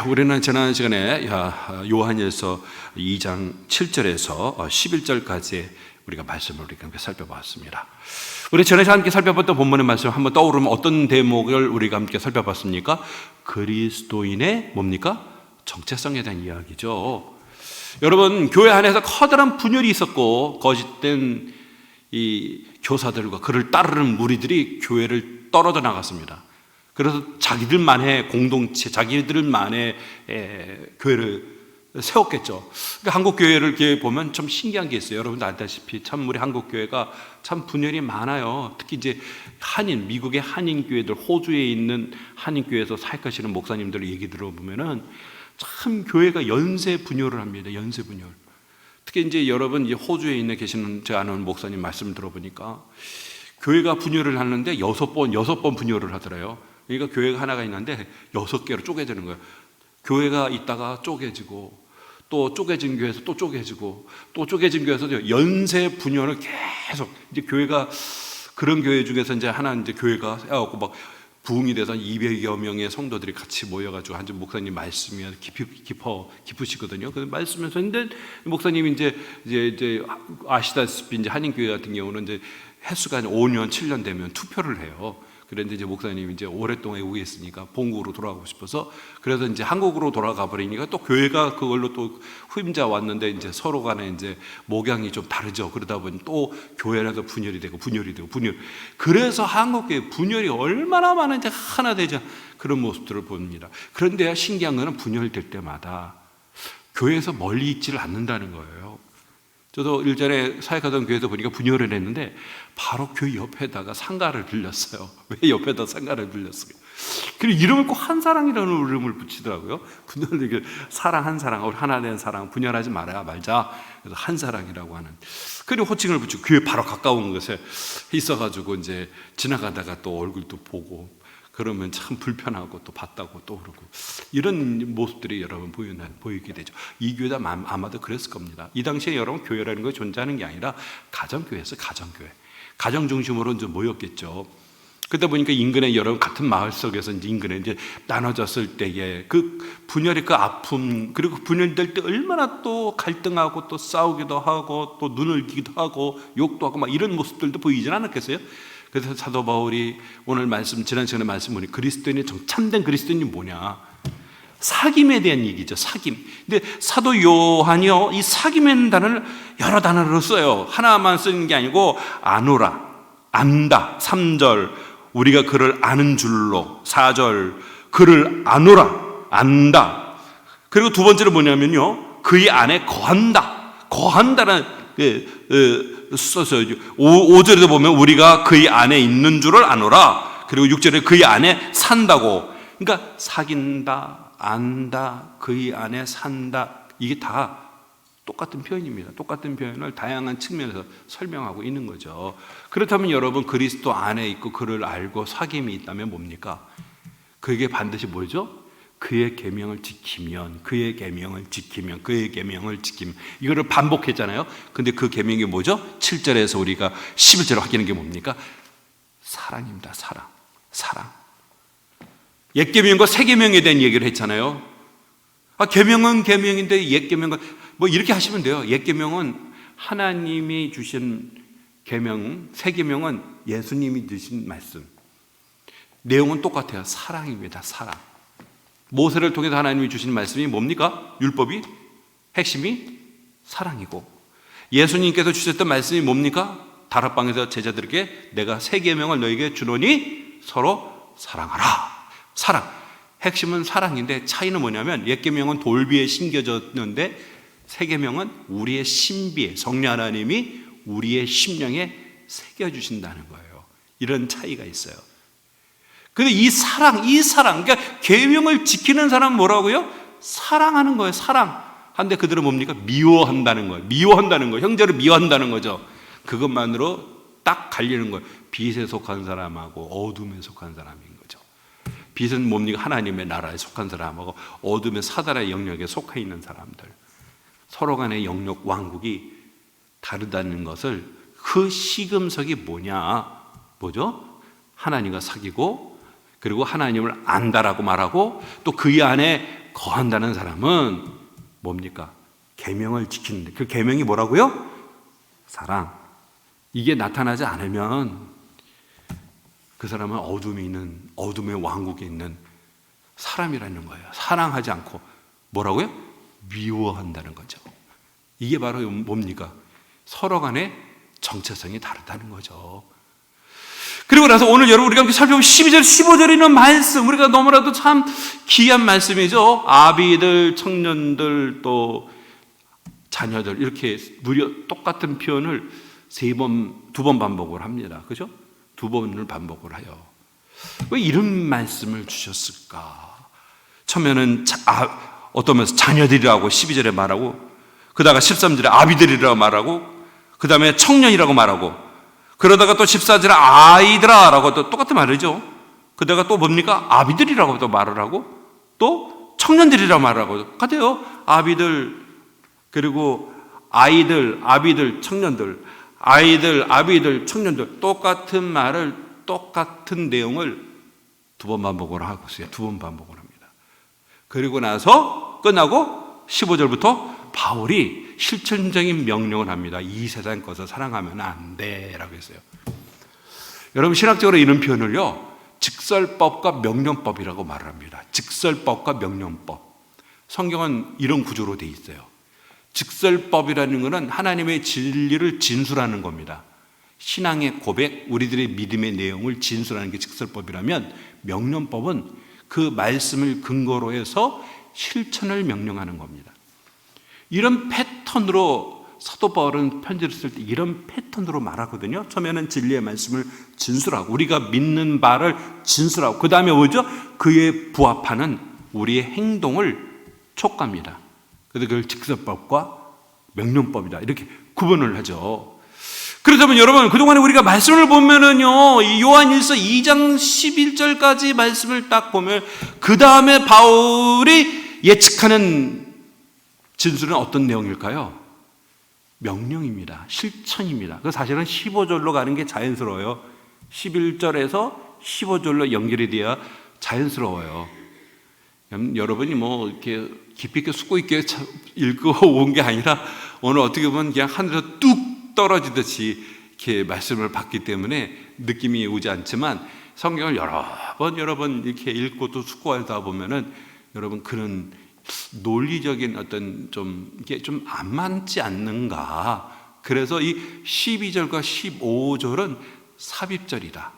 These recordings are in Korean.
우리는 지난 시간에 요한일서 2장 7절에서 11절까지 우리가 말씀을 함께 살펴봤습니다. 우리 전에 함께 살펴봤던 본문의 말씀 한번 떠오르면 어떤 대목을 우리가 함께 살펴봤습니까? 그리스도인의 뭡니까? 정체성에 대한 이야기죠. 여러분, 교회 안에서 커다란 분열이 있었고 거짓된 이 교사들과 그를 따르는 무리들이 교회를 떨어져 나갔습니다. 그래서 자기들만의 공동체, 자기들만의 교회를 세웠겠죠. 그러니까 한국 교회를 이렇게 보면 좀 신기한 게 있어요. 여러분도 알다시피 참 우리 한국 교회가 참 분열이 많아요. 특히 이제 미국의 한인 교회들, 호주에 있는 한인 교회에서 사역하시는 목사님들 얘기 들어보면은 참 교회가 연쇄 분열을 합니다. 연쇄 분열. 특히 이제 여러분 호주에 계시는 제가 아는 목사님 말씀 들어보니까 교회가 분열을 하는데 여섯 번 분열을 하더래요. 그러니까 교회가 하나가 있는데 6개로 쪼개지는 거예요. 교회가 있다가 쪼개지고 또 쪼개진 교회에서 또 쪼개지고 또 쪼개진 교회에서 연쇄 분열을 계속 이제 교회가 그런 교회 중에서 이제 하나 이제 교회가 해갖고 막 부흥이 돼서 200여 명의 성도들이 같이 모여가지고 한 목사님 말씀이 깊으시거든요. 그 말씀에서 근데 목사님이 이제 아시다시피 이제 한인교회 같은 경우는 이제 횟수가 5년, 7년 되면 투표를 해요. 그런데 이제 목사님이 이제 오랫동안 외국에 있으니까 본국으로 돌아가고 싶어서 그래서 이제 한국으로 돌아가 버리니까 또 교회가 그걸로 또 후임자 왔는데 이제 서로 간에 이제 목양이 좀 다르죠. 그러다 보니 또 교회라도 분열이 되고. 그래서 한국교회 분열이 얼마나 많은지 하나 되지 그런 모습들을 봅니다. 그런데 신기한 거는 분열될 때마다 교회에서 멀리 있지를 않는다는 거예요. 저도 일전에 사역하던 교회에서 보니까 분열을 했는데 바로 교회 옆에다가 상가를 빌렸어요. 왜 옆에다 상가를 빌렸어요? 그리고 이름을 꼭 한사랑이라는 이름을 붙이더라고요. 분열되게 사랑 한사랑, 우리 하나 된 사랑, 분열하지 말자. 그래서 한사랑이라고 하는. 그리고 호칭을 붙이고 교회 바로 가까운 곳에 있어가지고 이제 지나가다가 또 얼굴도 보고 그러면 참 불편하고 또 봤다고 또 그러고 이런 모습들이 여러분 보이게 되죠. 이 교회도 아마도 그랬을 겁니다. 이 당시에 여러분 교회라는 것이 존재하는 게 아니라 가정교회에서 가정교회, 가정 중심으로 이제 모였겠죠. 그러다 보니까 인근에 여러분 같은 마을 속에서 이제 인근에 이제 나눠졌을 때에 그 분열의 그 아픔 그리고 분열될 때 얼마나 또 갈등하고 또 싸우기도 하고 또 눈을 기기도 하고 욕도 하고 막 이런 모습들도 보이진 않았겠어요? 그래서 사도 바울이 오늘 지난 시간에 말씀 보니 그리스도인의 참된 그리스도인이 뭐냐? 사귐에 대한 얘기죠. 사귐. 근데 사도 요한이요, 이 사귐이라는 단어를 여러 단어로 써요. 하나만 쓰는 게 아니고 아노라, 안다. 3절 우리가 그를 아는 줄로. 4절 그를 아노라, 안다. 그리고 두 번째로 뭐냐면요, 그의 안에 거한다는 써서 5절에도 보면 우리가 그의 안에 있는 줄을 아노라. 그리고 6절에 그의 안에 산다고. 그러니까 사귄다, 안다, 그의 안에 산다. 이게 다 똑같은 표현입니다. 똑같은 표현을 다양한 측면에서 설명하고 있는 거죠. 그렇다면 여러분 그리스도 안에 있고 그를 알고 사귐이 있다면 뭡니까? 그게 반드시 뭐죠? 그의 계명을 지키면 이거를 반복했잖아요. 근데 그 계명이 뭐죠? 7절에서 우리가 11절로 확인하는 게 뭡니까? 사랑입니다. 사랑. 옛 계명과 새 계명에 대한 얘기를 했잖아요. 계명은 계명인데 옛 계명은 뭐 이렇게 하시면 돼요. 옛 계명은 하나님이 주신 계명, 새 계명은 예수님이 주신 말씀. 내용은 똑같아요. 사랑입니다. 사랑. 모세를 통해서 하나님이 주신 말씀이 뭡니까? 율법이 핵심이 사랑이고, 예수님께서 주셨던 말씀이 뭡니까? 다락방에서 제자들에게 내가 새 계명을 너에게 주노니 서로 사랑하라. 사랑. 핵심은 사랑인데 차이는 뭐냐면 옛 계명은 돌비에 심겨졌는데 새 계명은 우리의 신비에, 성령 하나님이 우리의 심령에 새겨주신다는 거예요. 이런 차이가 있어요. 근데 이 사랑, 그러니까 계명을 지키는 사람은 뭐라고요? 사랑하는 거예요. 사랑. 한데 그들은 뭡니까? 미워한다는 거예요. 형제를 미워한다는 거죠. 그것만으로 딱 갈리는 거예요. 빛에 속한 사람하고 어둠에 속한 사람인 거죠. 빛은 뭡니까? 하나님의 나라에 속한 사람하고 어둠의 사단의 영역에 속해 있는 사람들. 서로 간의 영역 왕국이 다르다는 것을 그 시금석이 뭐죠? 하나님과 사귀고 그리고 하나님을 안다라고 말하고 또 그의 안에 거한다는 사람은 뭡니까? 계명을 지키는데, 그 계명이 뭐라고요? 사랑. 이게 나타나지 않으면 그 사람은 어둠의 왕국에 있는 사람이라는 거예요. 사랑하지 않고 뭐라고요? 미워한다는 거죠. 이게 바로 뭡니까? 서로 간의 정체성이 다르다는 거죠. 그리고 나서 오늘 여러분 우리가 살펴본 12절, 15절에 있는 말씀, 우리가 너무나도 참 귀한 말씀이죠. 아비들, 청년들, 또 자녀들, 이렇게 무려 똑같은 표현을 두 번 반복을 합니다. 그죠? 두 번을 반복을 해요. 왜 이런 말씀을 주셨을까? 처음에는 어떤 면에서 자녀들이라고 12절에 말하고, 그 다가 13절에 아비들이라고 말하고, 그 다음에 청년이라고 말하고, 그러다가 또 14절에 아이들아라고 또 똑같은 말이죠. 그다가 또 뭡니까? 아비들이라고 또 말을 하고, 또 청년들이라고 말을 하고, 같아요. 아비들, 그리고 아이들, 아비들, 청년들, 아이들, 아비들, 청년들, 똑같은 말을, 똑같은 내용을 두 번 반복을 하고 있어요. 두 번 반복을 합니다. 그리고 나서 끝나고 15절부터 바울이 실천적인 명령을 합니다. 이 세상 것을 사랑하면 안 돼 라고 했어요. 여러분, 신학적으로 이런 표현을요, 직설법과 명령법이라고 말을 합니다. 직설법과 명령법. 성경은 이런 구조로 되어 있어요. 직설법이라는 것은 하나님의 진리를 진술하는 겁니다. 신앙의 고백, 우리들의 믿음의 내용을 진술하는 게 직설법이라면, 명령법은 그 말씀을 근거로 해서 실천을 명령하는 겁니다. 이런 패턴으로 사도 바울은 편지를 쓸 때 이런 패턴으로 말하거든요. 처음에는 진리의 말씀을 진술하고, 우리가 믿는 바를 진술하고, 그 다음에 뭐죠? 그에 부합하는 우리의 행동을 촉구합니다. 그래서 그걸 직설법과 명령법이다, 이렇게 구분을 하죠. 그렇다면 여러분, 그동안에 우리가 말씀을 보면은요, 이 요한일서 2장 11절까지 말씀을 딱 보면, 그 다음에 바울이 예측하는 진술은 어떤 내용일까요? 명령입니다. 실천입니다. 그 사실은 15절로 가는 게 자연스러워요. 11절에서 15절로 연결이 돼야 자연스러워요. 여러분이 뭐 이렇게 깊이 있게 숙고 있게 읽고 온 게 아니라, 오늘 어떻게 보면 그냥 하늘에서 뚝 떨어지듯이 이렇게 말씀을 받기 때문에 느낌이 오지 않지만, 성경을 여러 번 이렇게 읽고 또 숙고하다 보면은 여러분, 그런 논리적인 어떤 이게 좀 안 맞지 않는가. 그래서 이 12절과 15절은 삽입절이다.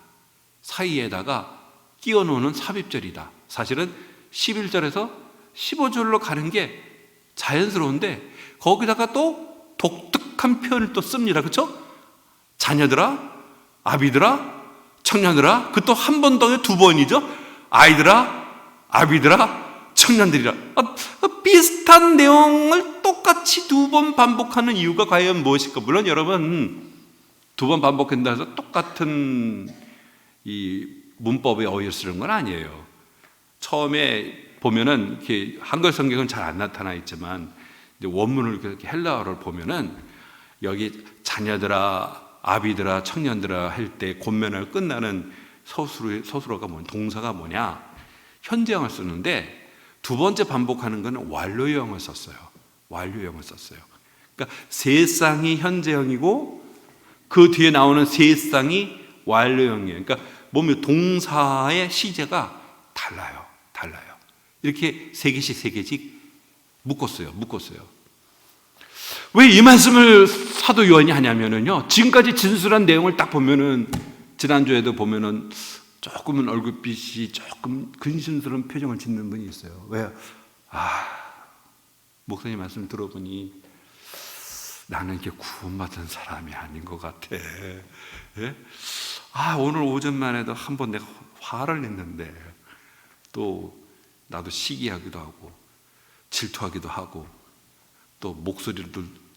사이에다가 끼워 놓는 삽입절이다. 사실은 11절에서 15절로 가는 게 자연스러운데, 거기다가 또 독특한 표현을 또 씁니다. 그렇죠? 자녀들아, 아비들아, 청년들아. 그 또 한 번 더, 두 번이죠. 아이들아, 아비들아, 청년들이라. 비슷한 내용을 똑같이 두 번 반복하는 이유가 과연 무엇일까? 물론 여러분, 두 번 반복한다 해서 똑같은 이 문법에 어휘를 쓰는 건 아니에요. 처음에 보면은 이렇게 한글 성경은 잘 안 나타나 있지만, 이제 원문을 이렇게 헬라어를 보면은 여기 자녀들아, 아비들아, 청년들아 할 때 권면을 끝나는 서술어가 뭐냐, 동사가 뭐냐, 현재형을 쓰는데, 두 번째 반복하는 것은 완료형을 썼어요. 완료형을 썼어요. 그러니까 세 쌍이 현재형이고, 그 뒤에 나오는 세 쌍이 완료형이에요. 그러니까 보면 동사의 시제가 달라요. 이렇게 세 개씩 묶었어요. 왜 이 말씀을 사도 요한이 하냐면은요, 지금까지 진술한 내용을 딱 보면은, 지난주에도 보면은 조금은 얼굴빛이 조금 근심스러운 표정을 짓는 분이 있어요. 왜요? 목사님 말씀 들어보니 나는 이렇게 구원받은 사람이 아닌 것 같아. 예? 오늘 오전만 해도 한 번 내가 화를 냈는데, 또 나도 시기하기도 하고 질투하기도 하고, 또 목소리를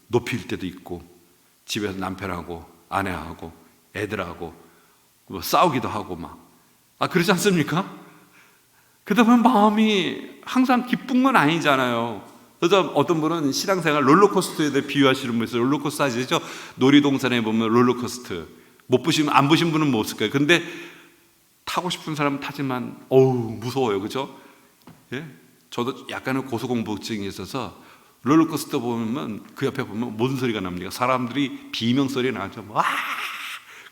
높일 때도 있고, 집에서 남편하고 아내하고 애들하고 뭐 싸우기도 하고 그렇지 않습니까? 그러다 보면 마음이 항상 기쁜 건 아니잖아요. 그래서 어떤 분은 신앙생활 롤러코스터에 비유하시는 분이 있어요. 롤러코스터 아시죠? 놀이동산에 보면 롤러코스터 안 보신 분은 못 쓸 거예요. 근데 타고 싶은 사람은 타지만 무서워요. 그죠? 예? 저도 약간의 고소공포증이 있어서 롤러코스터 보면 그 옆에 보면 무슨 소리가 납니까? 사람들이 비명소리 나죠. 와!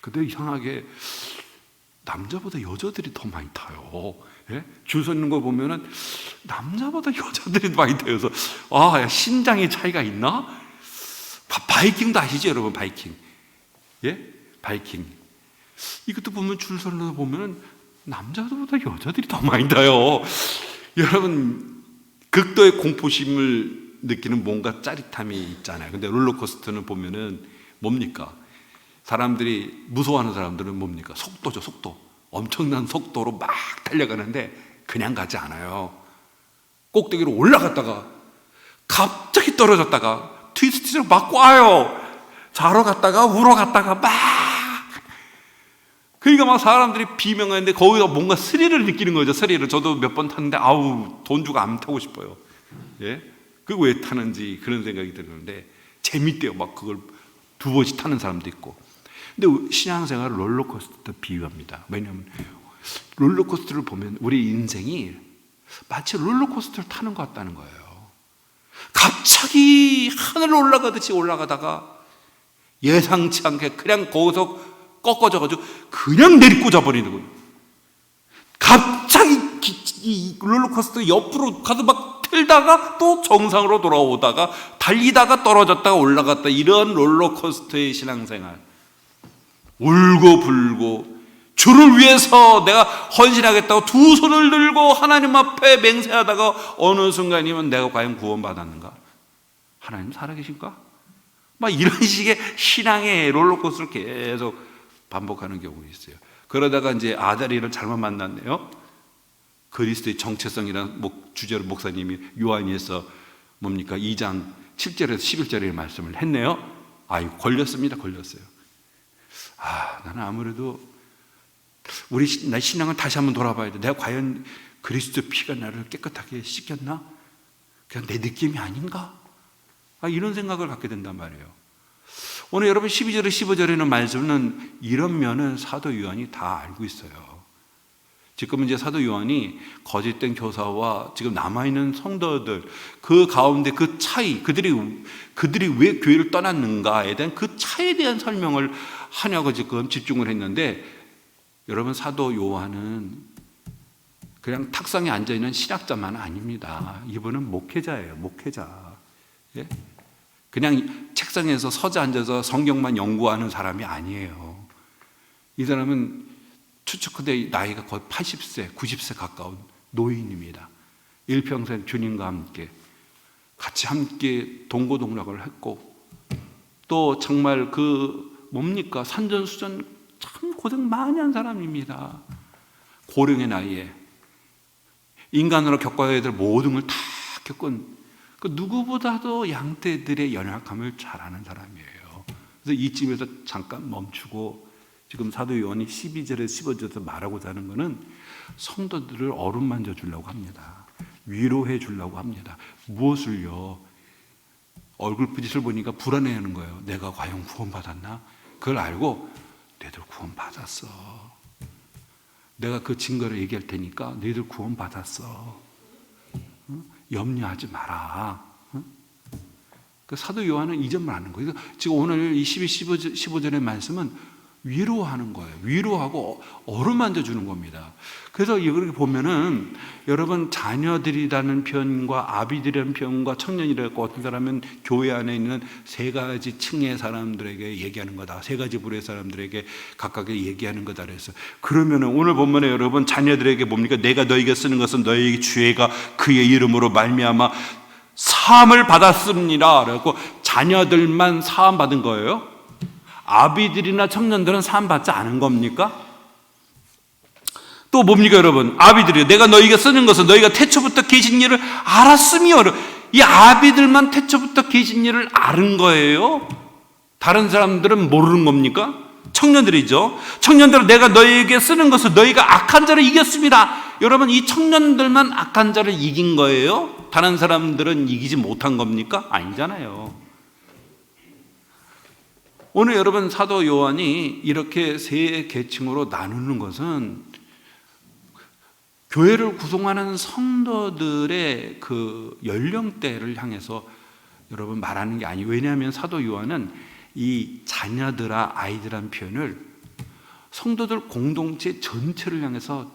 근데 이상하게 남자보다 여자들이 더 많이 타요. 예? 줄 서 있는 거 보면은 남자보다 여자들이 많이 타요. 그래서 아, 심장의 차이가 있나? 바이킹도 아시죠, 여러분? 바이킹. 예? 바이킹. 이것도 보면 줄 서는 거 보면은 남자보다 여자들이 더 많이 타요. 여러분, 극도의 공포심을 느끼는 뭔가 짜릿함이 있잖아요. 근데 롤러코스터는 보면은 뭡니까? 사람들이 무서워하는 사람들은 뭡니까? 속도죠, 속도. 엄청난 속도로 막 달려가는데 그냥 가지 않아요. 꼭대기로 올라갔다가 갑자기 떨어졌다가 트위스트로 막 꽈요. 좌로 갔다가 우로 갔다가 막. 그러니까 막 사람들이 비명하는데 거기서 뭔가 스릴을 느끼는 거죠. 스릴을. 저도 몇 번 탔는데 아우, 돈 주고 안 타고 싶어요. 예? 그거 왜 타는지 그런 생각이 드는데 재밌대요. 막 그걸 두 번씩 타는 사람도 있고. 근데 신앙생활을 롤러코스터 비유합니다. 왜냐하면 롤러코스터를 보면 우리 인생이 마치 롤러코스터를 타는 것 같다는 거예요. 갑자기 하늘을 올라가듯이 올라가다가 예상치 않게 그냥 거기서 꺾어져가지고 그냥 내리꽂아 버리는 거예요. 갑자기 이 롤러코스터 옆으로 가서 막 틀다가 또 정상으로 돌아오다가 달리다가 떨어졌다가 올라갔다, 이런 롤러코스터의 신앙생활. 울고 불고 주를 위해서 내가 헌신하겠다고 두 손을 들고 하나님 앞에 맹세하다가 어느 순간이면 내가 과연 구원받았는가? 하나님 살아계신가? 막 이런 식의 신앙의 롤러코스터를 계속 반복하는 경우가 있어요. 그러다가 이제 아다리를 잘못 만났네요. 그리스도의 정체성이라는 주제로 목사님이 요한일서 뭡니까? 2장 7절에서 11절의 말씀을 했네요. 아이고, 걸렸습니다. 걸렸어요. 아, 나는 아무래도 나 신앙을 다시 한번 돌아봐야 돼. 내가 과연 그리스도 피가 나를 깨끗하게 씻겼나? 그냥 내 느낌이 아닌가? 이런 생각을 갖게 된단 말이에요. 오늘 여러분 12절에 15절에는 말씀은 이런 면은 사도 요한이 다 알고 있어요. 지금 이제 사도 요한이 거짓된 교사와 지금 남아있는 성도들, 그 가운데 그 차이, 그들이 왜 교회를 떠났는가에 대한 그 차이에 대한 설명을 하냐고 지금 집중을 했는데, 여러분 사도 요한은 그냥 탁상에 앉아있는 신학자만 아닙니다. 이분은 목회자예요. 목회자. 예? 그냥 책상에서 서재 앉아서 성경만 연구하는 사람이 아니에요. 이 사람은 추측컨대 나이가 거의 80세, 90세 가까운 노인입니다. 일평생 주님과 함께 동고동락을 했고, 또 정말 뭡니까? 산전수전 참 고생 많이 한 사람입니다. 고령의 나이에 인간으로 겪어야 될 모든 걸 다 겪은 누구보다도 양떼들의 연약함을 잘 아는 사람이에요. 그래서 이쯤에서 잠깐 멈추고 지금 사도 요한이 12절에 15절에서 말하고자 하는 것은 성도들을 어루만져 주려고 합니다. 위로해 주려고 합니다. 무엇을요? 얼굴빛을 보니까 불안해하는 거예요. 내가 과연 구원받았나? 그걸 알고 너희들 구원받았어. 내가 그 증거를 얘기할 테니까 너희들 구원받았어. 염려하지 마라. 그 사도 요한은 이 점을 아는 거예요. 지금 오늘 이 15절의 말씀은 위로하는 거예요. 위로하고 어루만져 주는 겁니다. 그래서 이렇게 보면은 여러분, 자녀들이라는 표현과 아비들이라는 표현과 청년이라고, 어떤 사람은 교회 안에 있는 세 가지 층의 사람들에게 얘기하는 거다. 세 가지 부류의 사람들에게 각각에 얘기하는 거다. 그래서 그러면은 오늘 본문에 여러분, 자녀들에게 뭡니까? 내가 너에게 쓰는 것은 너희 죄가 그의 이름으로 말미암아 사함을 받았습니다. 그래갖고 자녀들만 사함 받은 거예요. 아비들이나 청년들은 사함 받지 않은 겁니까? 또 뭡니까 여러분? 아비들이요, 내가 너희가 쓰는 것은 너희가 태초부터 계신 일을 알았으며. 이 아비들만 태초부터 계신 일을 아는 거예요. 다른 사람들은 모르는 겁니까? 청년들이죠. 청년들은 내가 너희에게 쓰는 것은 너희가 악한 자를 이겼습니다. 여러분, 이 청년들만 악한 자를 이긴 거예요? 다른 사람들은 이기지 못한 겁니까? 아니잖아요. 오늘 여러분, 사도 요한이 이렇게 세 계층으로 나누는 것은 교회를 구성하는 성도들의 그 연령대를 향해서 여러분 말하는 게 아니에요. 왜냐하면 사도 요한은 이 자녀들아, 아이들이라는 표현을 성도들 공동체 전체를 향해서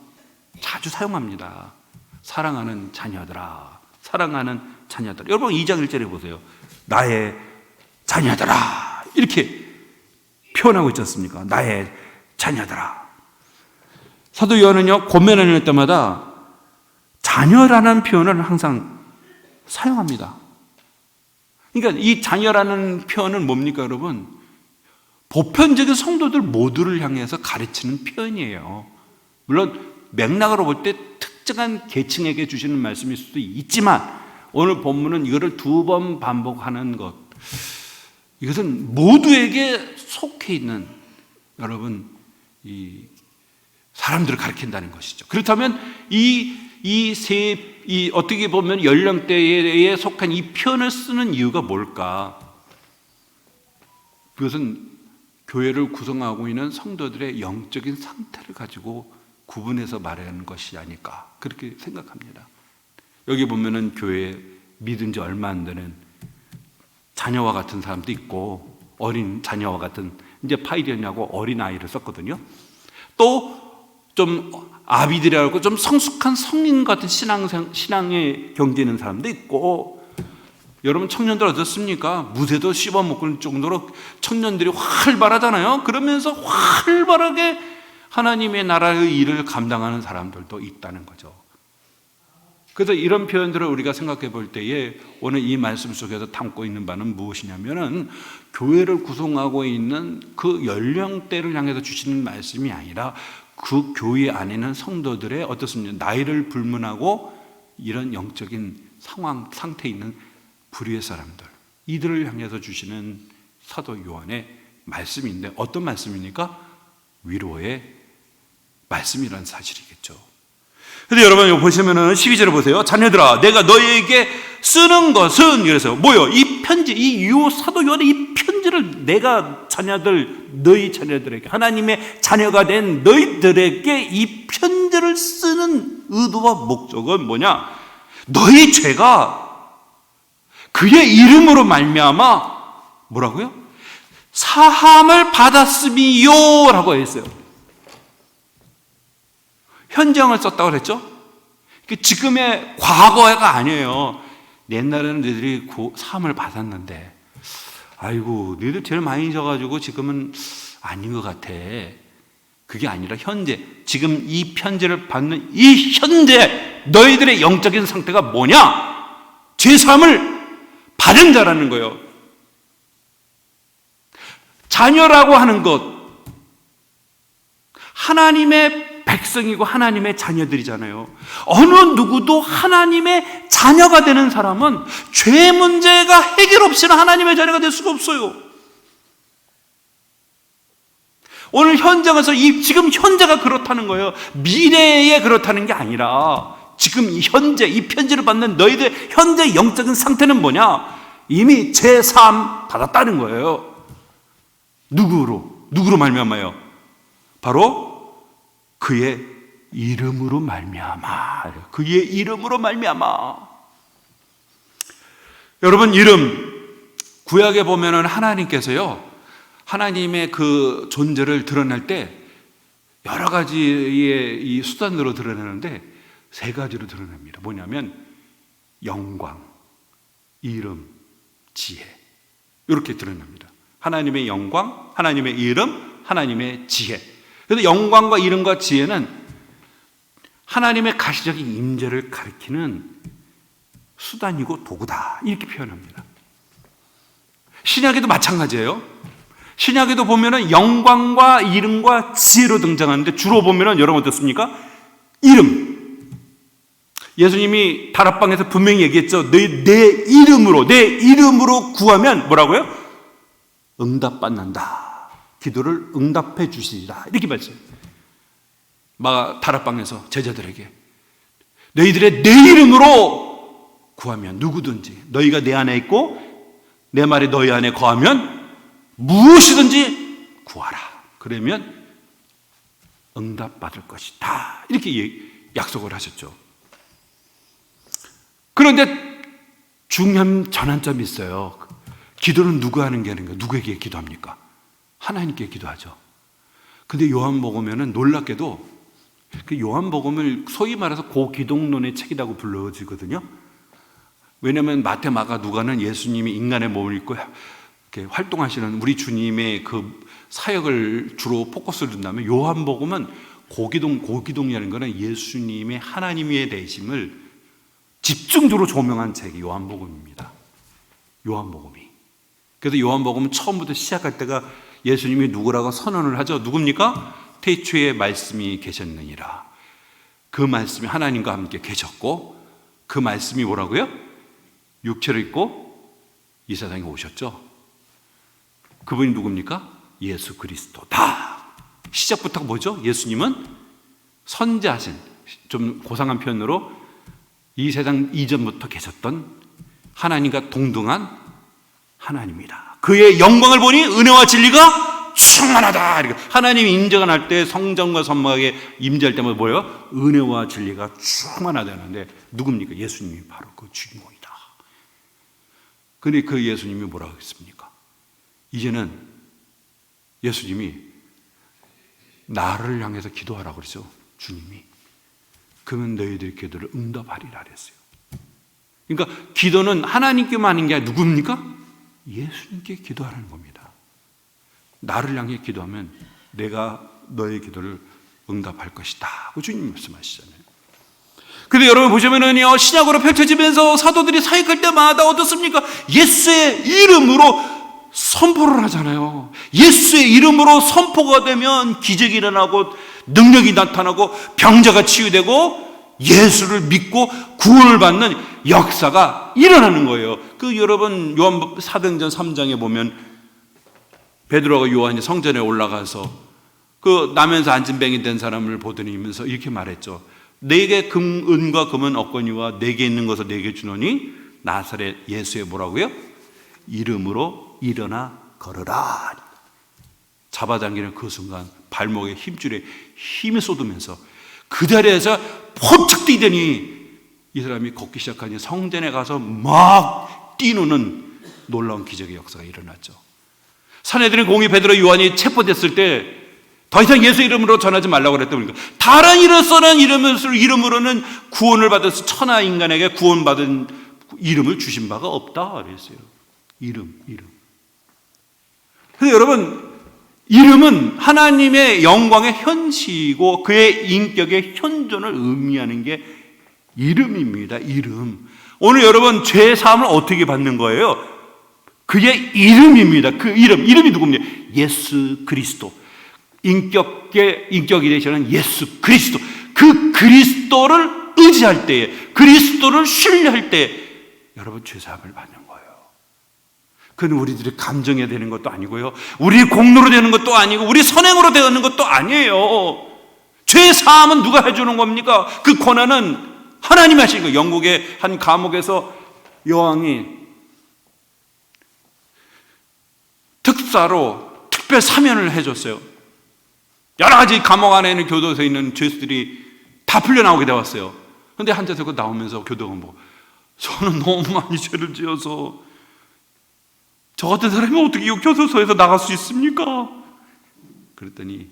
자주 사용합니다. 사랑하는 자녀들아, 사랑하는 자녀들아. 여러분 2장 1절에 보세요. 나의 자녀들아, 이렇게 표현하고 있지 않습니까? 나의 자녀들아. 사도 요한은요, 권면할 때마다 자녀라는 표현을 항상 사용합니다. 그러니까 이 자녀라는 표현은 뭡니까, 여러분? 보편적인 성도들 모두를 향해서 가르치는 표현이에요. 물론 맥락으로 볼 때 특정한 계층에게 주시는 말씀일 수도 있지만 오늘 본문은 이거를 2번 반복하는 것, 이것은 모두에게 속해 있는 여러분 이 사람들을 가리킨다는 것이죠. 그렇다면 이 어떻게 보면 연령대에 속한 이 표현을 쓰는 이유가 뭘까? 그것은 교회를 구성하고 있는 성도들의 영적인 상태를 가지고 구분해서 말하는 것이 아닐까, 그렇게 생각합니다. 여기 보면은 교회에 믿은 지 얼마 안 되는 자녀와 같은 사람도 있고, 어린 자녀와 같은, 이제 파이리언이라고 어린 아이를 썼거든요. 또 좀 아비들이라고 좀 성숙한 성인 같은 신앙에 경지는 사람도 있고, 여러분 청년들 어떻습니까? 무쇠도 씹어먹을 정도로 청년들이 활발하잖아요. 그러면서 활발하게 하나님의 나라의 일을 감당하는 사람들도 있다는 거죠. 그래서 이런 표현들을 우리가 생각해 볼 때에 오늘 이 말씀 속에서 담고 있는 바는 무엇이냐면은 교회를 구성하고 있는 그 연령대를 향해서 주시는 말씀이 아니라 그 교회 안에는 성도들의 어떻습니까? 나이를 불문하고 이런 영적인 상태에 있는 불의의 사람들, 이들을 향해서 주시는 사도 요한의 말씀인데 어떤 말씀입니까? 위로의 말씀이라는 사실이겠죠. 근데 여러분 여기 보시면은 12절을 보세요. 자녀들아, 내가 너희에게 쓰는 것은, 그래서 뭐요? 이 편지, 이 사도 요한의 이 편지를 내가 너희 자녀들에게, 하나님의 자녀가 된 너희들에게 이 편지를 쓰는 의도와 목적은 뭐냐? 너희 죄가 그의 이름으로 말미암아 뭐라고요? 사함을 받았음이요 라고 했어요. 현재형을 썼다고 그랬죠? 지금의 과거가 아니에요. 옛날에는 너희들이 사함을 받았는데, 아이고 너희들 제일 많이 져가지고 지금은 아닌 것 같아. 그게 아니라 현재, 지금 이 편지를 받는 이 현재 너희들의 영적인 상태가 뭐냐? 죄사함을 받은 자라는 거예요. 자녀라고 하는 것, 하나님의 백성이고 하나님의 자녀들이잖아요. 어느 누구도 하나님의 자녀가 되는 사람은 죄 문제가 해결 없이는 하나님의 자녀가 될 수가 없어요. 오늘 현장에서 지금 현재가 그렇다는 거예요. 미래에 그렇다는 게 아니라 지금 현재 이 편지를 받는 너희들 현재 영적인 상태는 뭐냐? 이미 제3 받았다는 거예요. 누구로 말미암아요? 바로 그의 이름으로 말미암아. 그의 이름으로 말미암아. 여러분, 이름, 구약에 보면은 하나님께서요, 하나님의 그 존재를 드러낼 때 여러 가지의 이 수단으로 드러내는데 3가지로 드러냅니다. 뭐냐면 영광, 이름, 지혜, 이렇게 드러냅니다. 하나님의 영광, 하나님의 이름, 하나님의 지혜. 그래서 영광과 이름과 지혜는 하나님의 가시적인 임재를 가리키는 수단이고 도구다, 이렇게 표현합니다. 신약에도 마찬가지예요. 신약에도 보면은 영광과 이름과 지혜로 등장하는데 주로 보면은 여러분 어떻습니까? 이름. 예수님이 다락방에서 분명히 얘기했죠. 내 이름으로 구하면 뭐라고요? 응답받는다. 기도를 응답해 주시리라, 이렇게 말씀해요. 다락방에서 제자들에게 너희들의 내 이름으로 구하면, 누구든지 너희가 내 안에 있고 내 말이 너희 안에 거하면 무엇이든지 구하라. 그러면 응답받을 것이다, 이렇게 약속을 하셨죠. 그런데 중요한 전환점이 있어요. 기도는 누가 하는 게 아닌가? 누구에게 기도합니까? 하나님께 기도하죠. 근데 요한복음에는 놀랍게도 그 요한복음을 소위 말해서 고기독론의 책이라고 불러지거든요. 왜냐하면 마태, 마가, 누가는 예수님이 인간의 몸을 입고 이렇게 활동하시는 우리 주님의 그 사역을 주로 포커스를 둔다면, 요한복음은 고기독이라는 것은 예수님의 하나님의 되심을 집중적으로 조명한 책이 요한복음입니다. 요한복음이. 그래서 요한복음은 처음부터 시작할 때가 예수님이 누구라고 선언을 하죠. 누굽니까? 태초에 말씀이 계셨느니라. 그 말씀이 하나님과 함께 계셨고, 그 말씀이 뭐라고요? 육체를 입고 이 세상에 오셨죠. 그분이 누굽니까? 예수 그리스도다. 시작부터 뭐죠? 예수님은 선지하신, 좀 고상한 표현으로 이 세상 이전부터 계셨던 하나님과 동등한 하나님이다. 그의 영광을 보니 은혜와 진리가 충만하다. 하나님이 인정을 할 때 성전과 선막에 임재할 때마다 뭐예요? 은혜와 진리가 충만하다는데, 누굽니까? 예수님이 바로 그 주인공이다. 근데 그 예수님이 뭐라고 했습니까? 이제는 예수님이 나를 향해서 기도하라고 그랬죠. 주님이. 그러면 너희들의 기도를 응답하리라 그랬어요. 그러니까 기도는 하나님께만 하는 게 아니라 누굽니까? 예수님께 기도하라는 겁니다. 나를 향해 기도하면 내가 너의 기도를 응답할 것이다. 그 주님 말씀하시잖아요. 근데 여러분 보시면은요, 신약으로 펼쳐지면서 사도들이 사역할 때마다 어떻습니까? 예수의 이름으로 선포를 하잖아요. 예수의 이름으로 선포가 되면 기적이 일어나고 능력이 나타나고 병자가 치유되고 예수를 믿고 구원을 받는 역사가 일어나는 거예요. 그 여러분 요한 사도행전 3장에 보면 베드로가 요한이 성전에 올라가서 그 나면서 앉은 뱅이 된 사람을 보더니면서 이렇게 말했죠. 내게 은과 금은 없거니와 내게 있는 것을 내게 주노니 나사렛 예수의 뭐라고요? 이름으로 일어나 걸으라. 잡아당기는 그 순간 발목에 힘줄에 힘이 쏟으면서 그 자리에서 포착 뛰더니 이 사람이 걷기 시작하니 성전에 가서 막 뛰노는 놀라운 기적의 역사가 일어났죠. 산헤드린 공의 베드로 요한이 체포됐을 때 더 이상 예수 이름으로 전하지 말라고 그랬던 거니까 다른 이름으로는 구원을 받아서 천하 인간에게 구원받은 이름을 주신 바가 없다 그랬어요. 이름. 근데 여러분, 이름은 하나님의 영광의 현시이고 그의 인격의 현존을 의미하는 게 이름입니다. 이름. 오늘 여러분 죄 사함을 어떻게 받는 거예요? 그의 이름입니다. 그 이름이 누굽니까? 예수 그리스도. 인격이 되시는 예수 그리스도. 그 그리스도를 의지할 때에, 그리스도를 신뢰할 때에 여러분 죄 사함을 받는 거예요. 그건 우리들이 감정이 되는 것도 아니고요, 우리 공로로 되는 것도 아니고, 우리 선행으로 되는 것도 아니에요. 죄 사함은 누가 해주는 겁니까? 그 권한은 하나님이 하시는 거예요. 영국의 한 감옥에서 여왕이 특사로 특별 사면을 해줬어요. 여러 가지 감옥 안에 있는 교도소에 있는 죄수들이 다 풀려나오게 되었어요. 그런데 한자서 나오면서 교도관 보고, 저는 너무 많이 죄를 지어서 저 같은 사람이 어떻게 이 교도소에서 나갈 수 있습니까? 그랬더니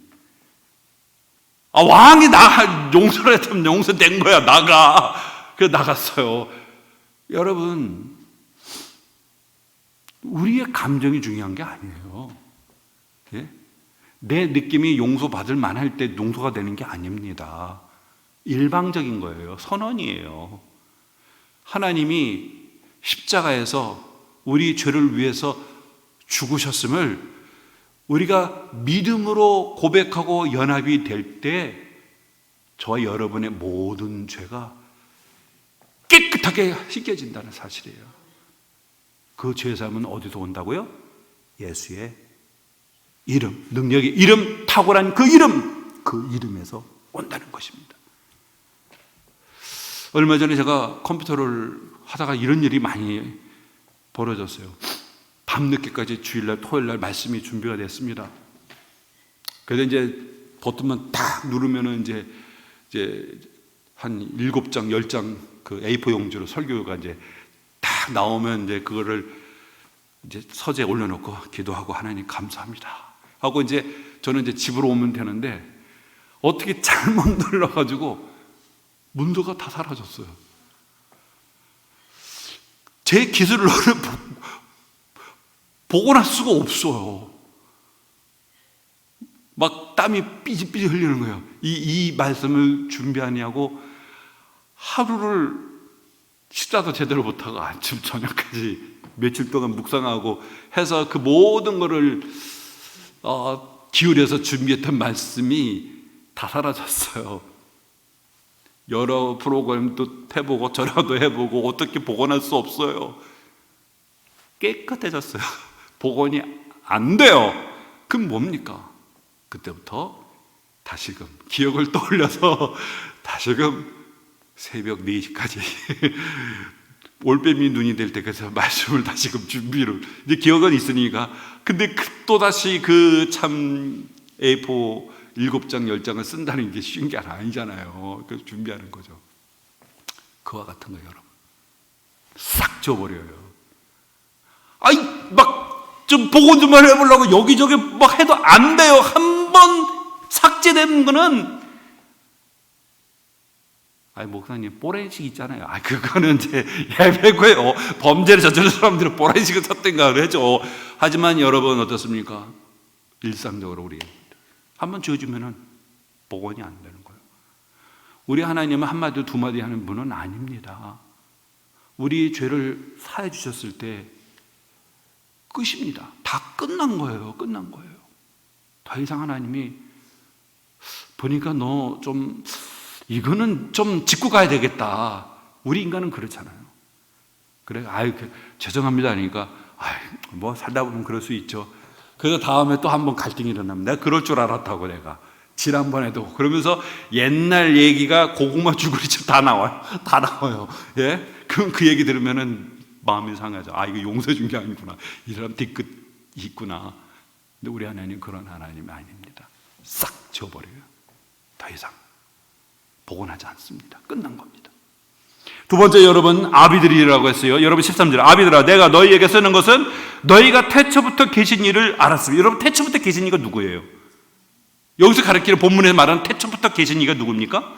왕이 용서를 했다면 용서된 거야. 나가. 그래서 나갔어요. 여러분, 우리의 감정이 중요한 게 아니에요. 예? 내 느낌이 용서받을 만할 때 용서가 되는 게 아닙니다. 일방적인 거예요. 선언이에요. 하나님이 십자가에서 우리 죄를 위해서 죽으셨음을 우리가 믿음으로 고백하고 연합이 될 때 저와 여러분의 모든 죄가 깨끗하게 씻겨진다는 사실이에요. 그 죄사함은 어디서 온다고요? 예수의 이름, 능력의 이름, 탁월한 그 이름에서 온다는 것입니다. 얼마 전에 제가 컴퓨터를 하다가 이런 일이 많이 벌어졌어요. 밤늦게까지 주일날, 토요일날 말씀이 준비가 됐습니다. 그래서 이제 버튼만 딱 누르면은 이제 한 7장, 10장 그 A4 용지로 설교가 이제 딱 나오면 이제 그거를 이제 서재에 올려놓고 기도하고 하나님 감사합니다 하고 이제 저는 이제 집으로 오면 되는데 어떻게 잘못 눌러가지고 문서가 다 사라졌어요. 제 기술을 복원할 수가 없어요. 막 땀이 삐질삐질 흘리는 거예요. 이 말씀을 준비하냐고 하루를 식사도 제대로 못하고 아침 저녁까지 며칠 동안 묵상하고 해서 그 모든 거를 기울여서 준비했던 말씀이 다 사라졌어요. 여러 프로그램도 해보고 전화도 해보고 어떻게 복원할 수 없어요. 깨끗해졌어요. 복원이 안 돼요. 그럼 뭡니까? 그때부터 다시금 기억을 떠올려서 다시금 새벽 4시까지 올빼미 눈이 될 때까지 말씀을 다시금 준비를 이제 기억은 있으니까. 근데 또다시 그 참 A4 7장 10장을 쓴다는 게 쉬운 게 아니잖아요. 그래서 준비하는 거죠. 그와 같은 거예요, 여러분. 싹 줘버려요. 아이 막 좀 복원 좀 해보려고 여기저기 막 해도 안 돼요. 한 번 삭제되는 거는 목사님 뽀렌식 있잖아요. 그거는 이제 예배고요. 범죄를 저지른 사람들은 뽀렌식을 썼던가 그러죠. 하지만 여러분 어떻습니까? 일상적으로 우리 한번 지어주면은 복원이 안 되는 거예요. 우리 하나님은 한마디 두 마디 하는 분은 아닙니다. 우리 죄를 사해 주셨을 때 끝입니다. 다 끝난 거예요. 끝난 거예요. 더 이상 하나님이 보니까 너 좀 이거는 좀 짚고 가야 되겠다. 우리 인간은 그렇잖아요. 그래, 죄송합니다 하니까 뭐 살다 보면 그럴 수 있죠. 그래서 다음에 또 한 번 갈등이 일어납니다. 내가 그럴 줄 알았다고 내가 지난번에도 그러면서 옛날 얘기가 고구마 줄거리처럼 다 나와요. 다 나와요. 예? 그럼 그 얘기 들으면은 마음이 상하죠. 이거 용서해 준 게 아니구나. 이 사람 뒤끝 있구나. 근데 우리 하나님 그런 하나님이 아닙니다. 싹 지워버려요. 더 이상 복원하지 않습니다. 끝난 겁니다. 두 번째, 여러분 아비들이라고 했어요. 여러분 13절 아비들아 내가 너희에게 쓰는 것은 너희가 태초부터 계신 이를 알았습니다. 여러분 태초부터 계신 이가 누구예요? 여기서 가르치는 본문에서 말하는 태초부터 계신 이가 누굽니까?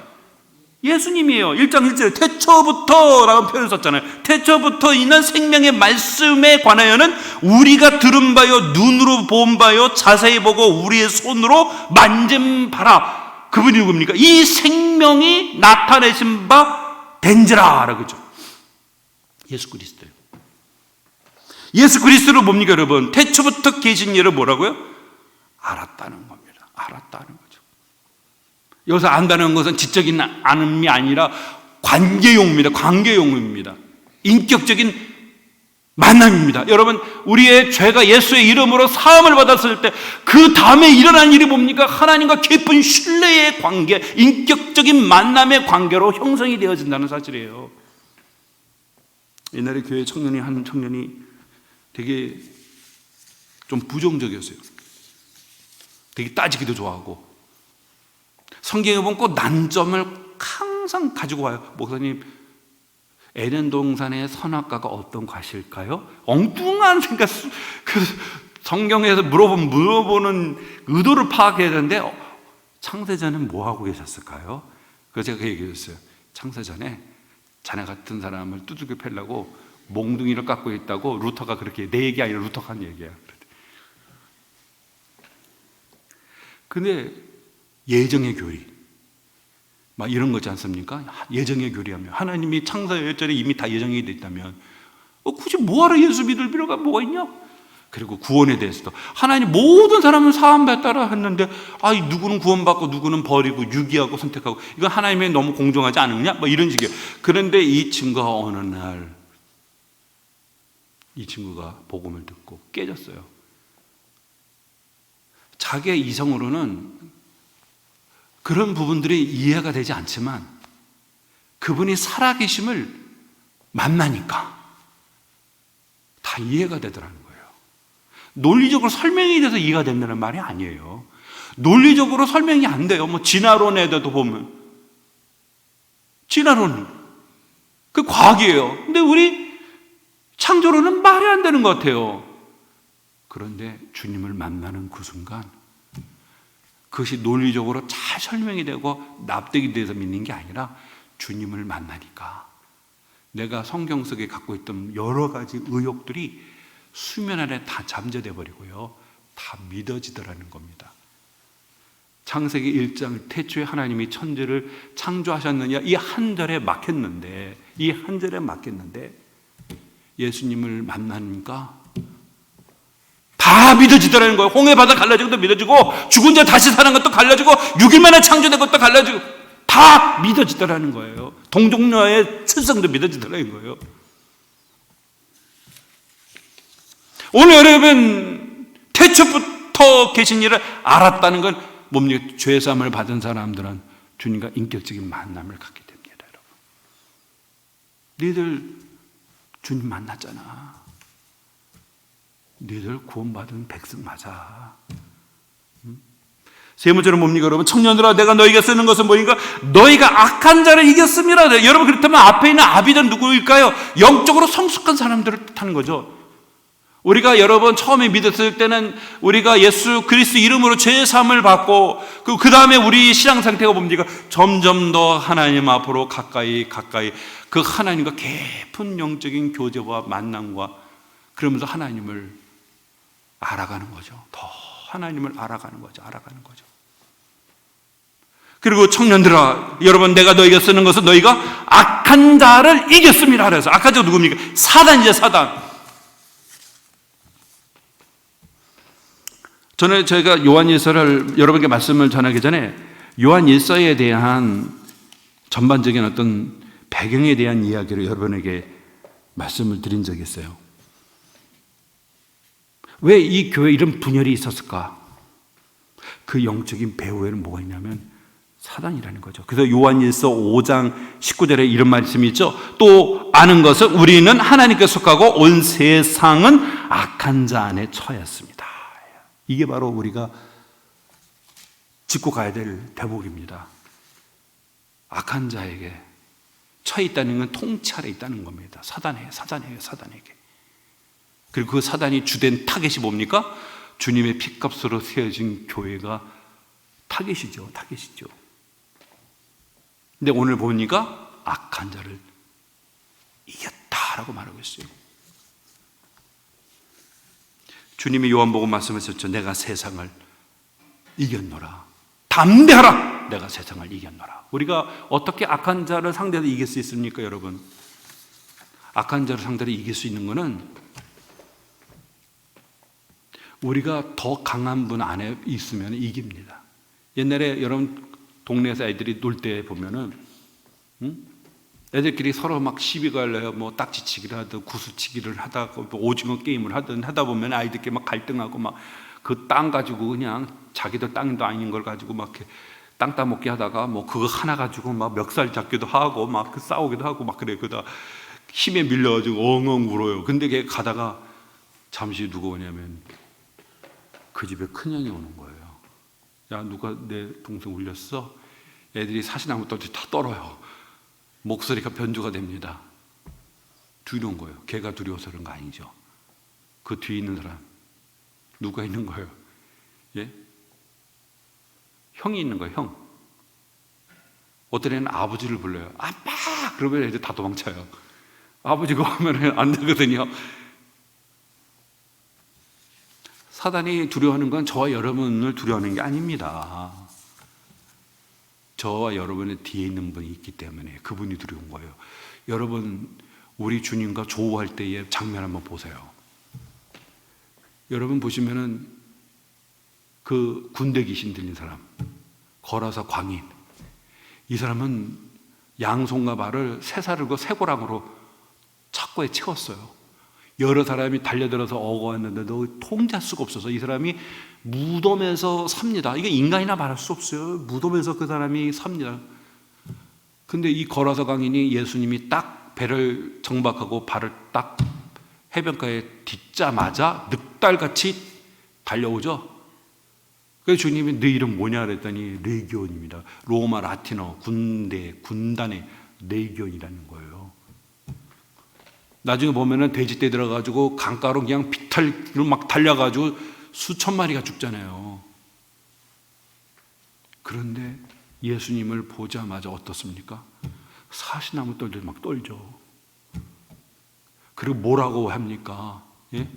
예수님이에요. 1장 1절에 태초부터라고 표현을 썼잖아요. 태초부터 있는 생명의 말씀에 관하여는 우리가 들은 바요 눈으로 본 바요 자세히 보고 우리의 손으로 만진 바라. 그분이 누굽니까? 이 생명이 나타내신 바 된지라 그러죠. 예수 그리스도요. 예수 그리스도로 뭡니까 여러분? 태초부터 계신 이를 뭐라고요? 알았다는 겁니다. 알았다는 거죠. 여기서 안다는 것은 지적인 안음이 아니라 관계용입니다. 관계용입니다. 인격적인 만남입니다. 여러분 우리의 죄가 예수의 이름으로 사함을 받았을 때 그 다음에 일어난 일이 뭡니까? 하나님과 깊은 신뢰의 관계, 인격적인 만남의 관계로 형성이 되어진다는 사실이에요. 옛날에 교회 한 청년이 되게 좀 부정적이었어요. 되게 따지기도 좋아하고 성경에 보면 꼭 난점을 항상 가지고 와요. 목사님 에덴 동산의 선악과가 어떤 과실까요? 엉뚱한 생각. 성경에서 물어보는 의도를 파악해야 되는데 창세전에 뭐 하고 계셨을까요? 그래서 제가 그 얘기했어요. 창세전에 자네 같은 사람을 두들겨 패려고 몽둥이를 깎고 있다고 루터가 그렇게 내 얘기 아니라 루터가 한 얘기야. 근데 예정의 교리 막 이런 거지 않습니까? 예정의 교리하면 하나님이 창사 열절에 이미 다 예정이 돼 있다면 굳이 뭐하러 예수 믿을 필요가 뭐가 있냐? 그리고 구원에 대해서도 하나님 모든 사람은 사함받따라 했는데 누구는 구원받고 누구는 버리고 유기하고 선택하고 이건 하나님의 너무 공정하지 않느냐? 뭐 이런 식이에요. 그런데 이 친구가 어느 날 이 친구가 복음을 듣고 깨졌어요. 자기의 이성으로는 그런 부분들이 이해가 되지 않지만 그분이 살아계심을 만나니까 다 이해가 되더라는 거예요. 논리적으로 설명이 돼서 이해가 된다는 말이 아니에요. 논리적으로 설명이 안 돼요. 진화론에도 보면 진화론은 그 과학이에요. 근데 우리 창조론은 말이 안 되는 것 같아요. 그런데 주님을 만나는 그 순간 그것이 논리적으로 잘 설명이 되고 납득이 돼서 믿는 게 아니라 주님을 만나니까 내가 성경 속에 갖고 있던 여러 가지 의혹들이 수면 아래 다 잠재돼 버리고요, 다 믿어지더라는 겁니다. 창세기 1장 태초에 하나님이 천지를 창조하셨느냐, 이 한 절에 막혔는데 예수님을 만나니까 다 믿어지더라는 거예요. 홍해 바다 갈라진 것도 믿어지고, 죽은 자 다시 사는 것도 갈라지고, 6일 만에 창조된 것도 갈라지고, 다 믿어지더라는 거예요. 동종녀의 출생도 믿어지더라는 거예요. 오늘 여러분 태초부터 계신 일을 알았다는 건 뭡니까? 죄사함을 받은 사람들은 주님과 인격적인 만남을 갖게 됩니다. 여러분, 너희들 주님 만났잖아. 너희들 구원받은 백성 맞아. 세 번째는 뭡니까 여러분? 청년들아, 내가 너희에게 쓰는 것은 뭐인가? 너희가 악한 자를 이겼습니다. 여러분, 그렇다면 앞에 있는 아비는 누구일까요? 영적으로 성숙한 사람들을 뜻하는 거죠. 우리가 여러분 처음에 믿었을 때는 우리가 예수 그리스도 이름으로 죄 사함을 받고 그 다음에 우리 신앙 상태가 뭡니까? 점점 더 하나님 앞으로 가까이 그 하나님과 깊은 영적인 교제와 만남과 그러면서 하나님을 알아가는 거죠. 더 하나님을 알아가는 거죠. 그리고 청년들아, 여러분, 내가 너희에게 쓰는 것은 너희가 악한 자를 이겼습니다. 그래서 악한 자가 누굽니까? 사단이죠, 사단. 저는 저희가 요한일서를 여러분께 말씀을 전하기 전에 요한일서에 대한 전반적인 어떤 배경에 대한 이야기를 여러분에게 말씀을 드린 적이 있어요. 왜 이 교회 이런 분열이 있었을까? 그 영적인 배후에는 뭐가 있냐면 사단이라는 거죠. 그래서 요한일서 5장 19절에 이런 말씀이 있죠. 또 아는 것은 우리는 하나님께 속하고 온 세상은 악한 자 안에 처했습니다. 이게 바로 우리가 짚고 가야 될 대목입니다. 악한 자에게 처해 있다는 건 통치 아래 있다는 겁니다. 사단에게. 그리고 그 사단이 주된 타겟이 뭡니까? 주님의 피값으로 세워진 교회가 타겟이죠. 근데 오늘 보니까 악한 자를 이겼다라고 말하고 있어요. 주님이 요한복음 말씀하셨죠. 내가 세상을 이겼노라. 담대하라. 내가 세상을 이겼노라. 우리가 어떻게 악한 자를 상대로 이길 수 있습니까, 여러분? 악한 자를 상대로 이길 수 있는 것은 우리가 더 강한 분 안에 있으면 이깁니다. 옛날에 여러분 동네에서 애들이 놀 때 보면은 애들끼리 서로 막 시비가 할래요. 뭐 딱지치기를 하든 구슬치기를 하다가 뭐 오징어 게임을 하든 하다 보면 아이들끼리 막 갈등하고 막 그 땅 가지고 그냥 자기들 땅도 아닌 걸 가지고 막 이렇게 땅 따먹기 하다가 뭐 그거 하나 가지고 막 멱살 잡기도 하고 막 그 싸우기도 하고 막 그래요. 그러다 힘에 밀려가지고 엉엉 울어요. 근데 걔 가다가 잠시 누가 오냐면 그 집에 큰형이 오는 거예요. 야, 누가 내 동생 울렸어? 애들이 사시나무 떨듯이 다 떨어요. 목소리가 변조가 됩니다. 두려운 거예요. 걔가 두려워서 그런 거 아니죠. 그 뒤에 있는 사람 누가 있는 거예요? 예? 형이 있는 거예요. 형. 어떤 애는 아버지를 불러요. 아빠! 그러면 애들 다 도망쳐요. 아버지가 오면 안 되거든요. 사단이 두려워하는 건 저와 여러분을 두려워하는 게 아닙니다. 저와 여러분의 뒤에 있는 분이 있기 때문에 그분이 두려운 거예요. 여러분, 우리 주님과 조우할 때의 장면 한번 보세요. 여러분 보시면은 그 군대 귀신 들린 사람, 거라사 광인, 이 사람은 양손과 발을 쇠사슬과 쇠고랑으로 착고에 채웠어요. 여러 사람이 달려들어서 어거왔는데도 통제할 수가 없어서 이 사람이 무덤에서 삽니다. 이게 인간이나 말할 수 없어요. 무덤에서 그 사람이 삽니다. 근데 이 거라사 광인이 예수님이 딱 배를 정박하고 발을 딱 해변가에 딛자마자 늑달같이 달려오죠. 그래서 주님이 너 이름 뭐냐 그랬더니 레기온입니다. 로마 라틴어 군대, 군단의 내견이라는 거예요. 나중에 보면은 돼지떼 들어가지고 강가로 그냥 비탈로 막 달려가지고 수천 마리가 죽잖아요. 그런데 예수님을 보자마자 어떻습니까? 사시나무 떨듯 막 떨죠. 그리고 뭐라고 합니까? 예?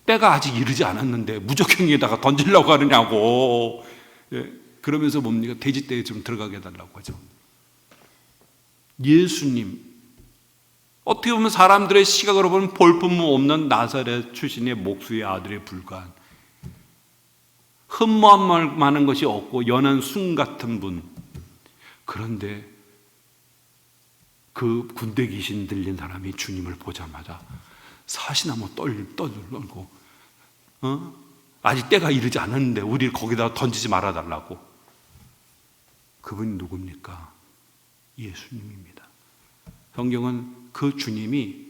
때가 아직 이르지 않았는데 무적행에다가 던지려고 하느냐고. 예? 그러면서 뭡니까? 돼지떼에 좀 들어가게 해달라고 하죠. 예수님, 어떻게 보면 사람들의 시각으로 보면 볼품없는 나사렛 출신의 목수의 아들에 불과한, 흠모한 많은 것이 없고 연한 순 같은 분. 그런데 그 군대 귀신 들린 사람이 주님을 보자마자 사시나무 떨고 아직 때가 이르지 않았는데 우리를 거기다 던지지 말아달라고. 그분이 누굽니까? 예수님입니다. 성경은 그 주님이,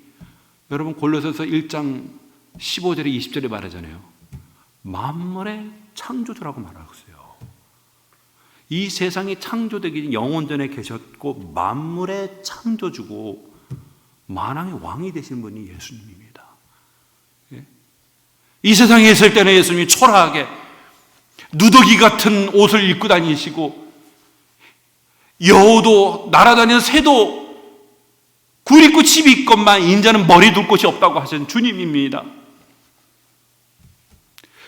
여러분 골로새서 1장 15절에 20절에 말하잖아요. 만물의 창조주라고 말하고 있어요. 이 세상이 창조되기 영원 전에 계셨고 만물의 창조주고 만왕의 왕이 되신 분이 예수님입니다. 예? 이 세상에 있을 때는 예수님이 초라하게 누더기 같은 옷을 입고 다니시고 여우도 날아다니는 새도 굴 입고 집 있건만 인자는 머리 둘 곳이 없다고 하신 주님입니다.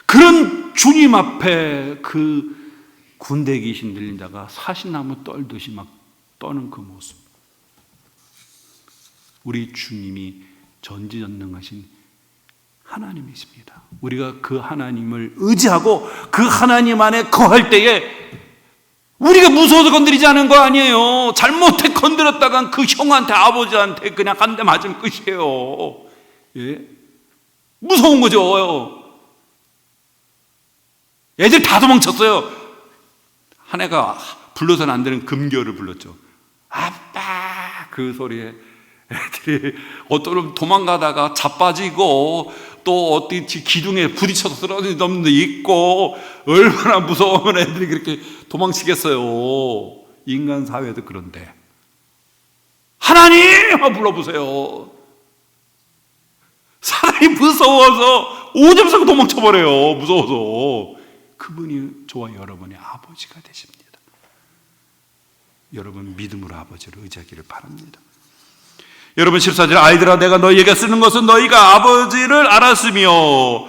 그런 주님 앞에 그 군대 귀신 들린 자가 사시나무 떨듯이 막 떠는 그 모습. 우리 주님이 전지전능하신 하나님이십니다. 우리가 그 하나님을 의지하고 그 하나님 안에 거할 때에 우리가 무서워서 건드리지 않은 거 아니에요. 잘못해 건드렸다간 그 형한테, 아버지한테 그냥 한 대 맞으면 끝이에요. 예? 무서운 거죠. 애들 다 도망쳤어요. 한 애가 불러서는 안 되는 금교를 불렀죠. 아빠! 그 소리에 애들이 어떤 도망가다가 자빠지고 또 어디 기둥에 부딪혀서 쓰러진 놈도 있고, 얼마나 무서우면 애들이 그렇게 도망치겠어요. 인간 사회도 그런데 하나님! 불러보세요. 사람이 무서워서 오줌 싸고 도망쳐버려요. 무서워서. 그분이 저와 여러분의 아버지가 되십니다. 여러분 믿음으로 아버지를 의지하기를 바랍니다. 여러분 14절, 아이들아 내가 너희에게 쓰는 것은 너희가 아버지를 알았으며,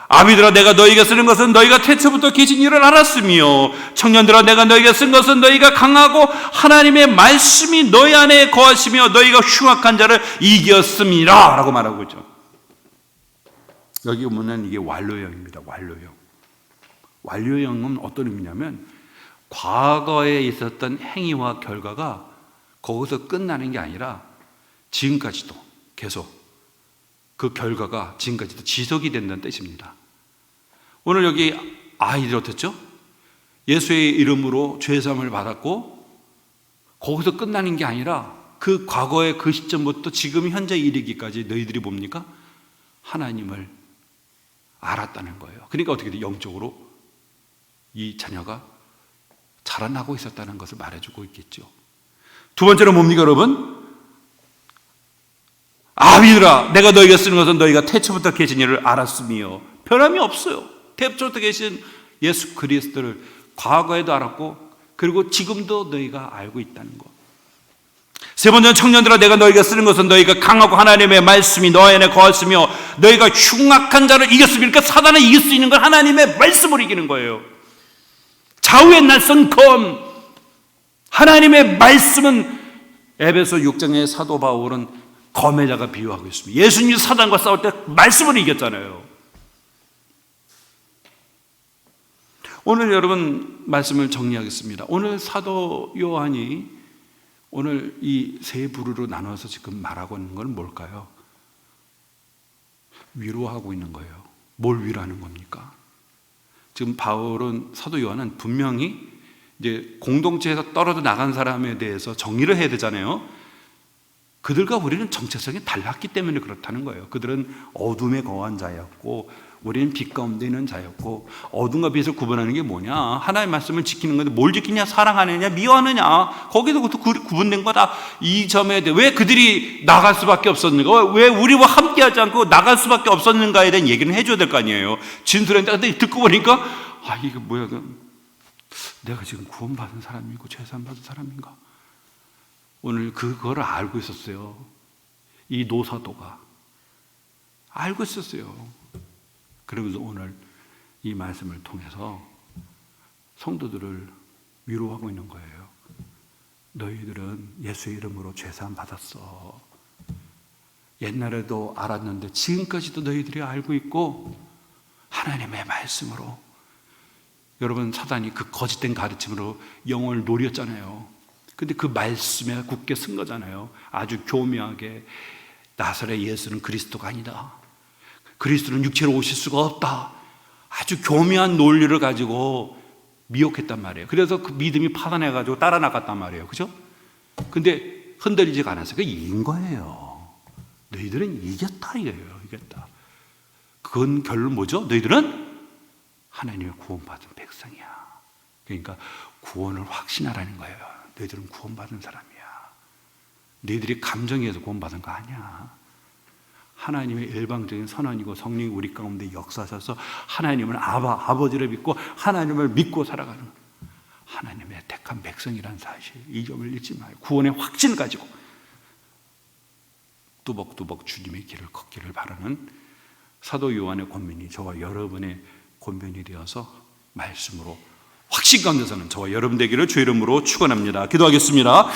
아비들아 내가 너희에게 쓰는 것은 너희가 태초부터 계신 이를 알았으며, 청년들아 내가 너희에게 쓴 것은 너희가 강하고 하나님의 말씀이 너희 안에 거하시며 너희가 흉악한 자를 이겼음이라 라고 말하고 있죠. 여기 보면 이게 완료형입니다. 완료형. 완료형은 어떤 의미냐면 과거에 있었던 행위와 결과가 거기서 끝나는 게 아니라 지금까지도 계속 그 결과가 지금까지도 지속이 된다는 뜻입니다. 오늘 여기 아이들 어땠죠? 예수의 이름으로 죄사함을 받았고 거기서 끝나는 게 아니라 그 과거의 그 시점부터 지금 현재 이르기까지 너희들이 뭡니까? 하나님을 알았다는 거예요. 그러니까 어떻게 돼? 영적으로 이 자녀가 자라나고 있었다는 것을 말해주고 있겠죠. 두 번째로 뭡니까 여러분? 아비들아 내가 너희가 쓰는 것은 너희가 태초부터 계신 이를 알았으며, 변함이 없어요. 태초부터 계신 예수 그리스도를 과거에도 알았고 그리고 지금도 너희가 알고 있다는 것. 세 번째는 청년들아 내가 너희가 쓰는 것은 너희가 강하고 하나님의 말씀이 너희 안에 거하시며 너희가 흉악한 자를 이겼으며, 그러니까 사단을 이길 수 있는 건 하나님의 말씀으로 이기는 거예요. 좌우의 날선 검, 하나님의 말씀은, 에베소 6장의 사도 바울은 검의 자가 비유하고 있습니다. 예수님이 사단과 싸울 때 말씀으로 이겼잖아요. 오늘 여러분 말씀을 정리하겠습니다. 오늘 사도 요한이 오늘 이 세 부류로 나눠서 지금 말하고 있는 건 뭘까요? 위로하고 있는 거예요. 뭘 위로하는 겁니까? 지금 바울은, 사도 요한은 분명히 이제 공동체에서 떨어져 나간 사람에 대해서 정리를 해야 되잖아요. 그들과 우리는 정체성이 달랐기 때문에 그렇다는 거예요. 그들은 어둠에 거한 자였고 우리는 빛 가운데 있는 자였고, 어둠과 빛을 구분하는 게 뭐냐? 하나님의 말씀을 지키는 건데 뭘 지키냐? 사랑하느냐? 미워하느냐? 거기도 구분된 거다. 이 점에 대해 왜 그들이 나갈 수밖에 없었는가? 왜 우리와 함께하지 않고 나갈 수밖에 없었는가에 대한 얘기는 해줘야 될 거 아니에요. 진술했는데 근데 듣고 보니까 이게 뭐야? 내가 지금 구원받은 사람이고 죄사함 받은 사람인가? 오늘 그거를 알고 있었어요. 이 노사도가 알고 있었어요. 그러면서 오늘 이 말씀을 통해서 성도들을 위로하고 있는 거예요. 너희들은 예수의 이름으로 죄사함 받았어. 옛날에도 알았는데 지금까지도 너희들이 알고 있고, 하나님의 말씀으로. 여러분, 사단이 그 거짓된 가르침으로 영혼을 노렸잖아요. 근데 그 말씀에 굳게 쓴 거잖아요. 아주 교묘하게 나사렛 예수는 그리스도가 아니다. 그리스도는 육체로 오실 수가 없다. 아주 교묘한 논리를 가지고 미혹했단 말이에요. 그래서 그 믿음이 파산해가지고 따라 나갔단 말이에요. 그죠? 근데 흔들리지가 않았어요. 그게 이긴 거예요. 너희들은 이겼다 이거예요. 이겼다. 그건 결론 뭐죠? 너희들은 하나님의 구원받은 백성이야. 그러니까 구원을 확신하라는 거예요. 너희들은 구원받은 사람이야. 너희들이 감정에서 구원받은 거 아니야. 하나님의 일방적인 선언이고 성령이 우리 가운데 역사하셔서 하나님은 아버지를 믿고 하나님을 믿고 살아가는, 하나님의 택한 백성이라는 사실, 이 점을 잊지 마요. 구원의 확신을 가지고 뚜벅뚜벅 주님의 길을 걷기를 바라는 사도 요한의 권면이 저와 여러분의 권면이 되어서 말씀으로 확신 가운데 사는 저와 여러분 되기를 주의 이름으로 축원합니다. 기도하겠습니다.